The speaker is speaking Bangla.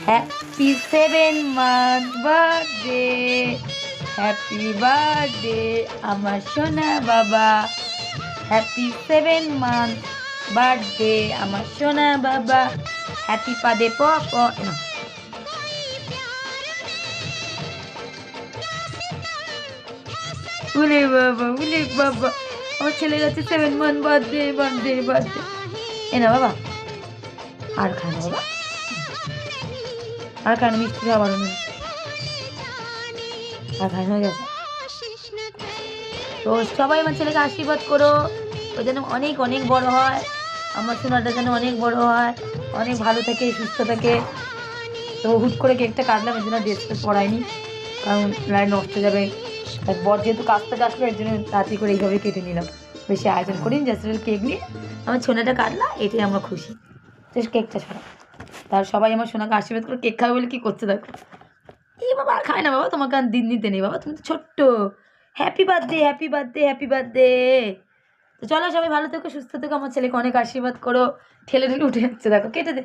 Happy 7 month birthday, happy birthday আমার সোনা বাবা, হ্যাপি 7 month বার্থডে আমার সোনা বাবা, হ্যাপি পাদে প না উলে বাবা উলে বাবা, আমার ছেলে যাচ্ছে 7 month বার্থডে বার্থডে বার্থডে। এ না বাবা, আর খায় না বাবা, আর খায় না, মিষ্টি খাবার নেই, আর খায় হয়ে গেছে। তো সবাই আমার ছেলেকে আশীর্বাদ করো, ও যেন অনেক অনেক বড় হয়, আমার সোনাটা যেন অনেক বড় হয়, অনেক ভালো থাকে, সুস্থ থাকে। তো হুট করে কেকটা কাটলাম, এর জন্য ড্রেস ফ্রেস পরাইনি, কারণ লাইন নষ্ট যাবে। আর বর যেহেতু কাজ থেকে আসলো, এর জন্য তাড়াতাড়ি করে এইভাবে কেটে নিলাম, বেশি আয়োজন করিনি। জাস্ট কেক নিয়ে আমার সোনাটা কাটলা, এটাই আমরা খুশি, জাস্ট কেকটা ছাড়া। তার সবাই আমার সোনাকে আশীর্বাদ করে কেক খাবে বলে কী করছে দেখো। এই বাবা আর খায় না বাবা, তোমাকে আর দিন দিতে নেই বাবা, তুমি তো ছোট্ট। Happy birthday happy birthday happy birthday. তো চলো সবাই ভালো থেকো, সুস্থ থেকো, আমার ছেলেকে অনেক আশীর্বাদ করো। ঠেলে ঠেলে উঠে যাচ্ছে দেখো, কেটে দে।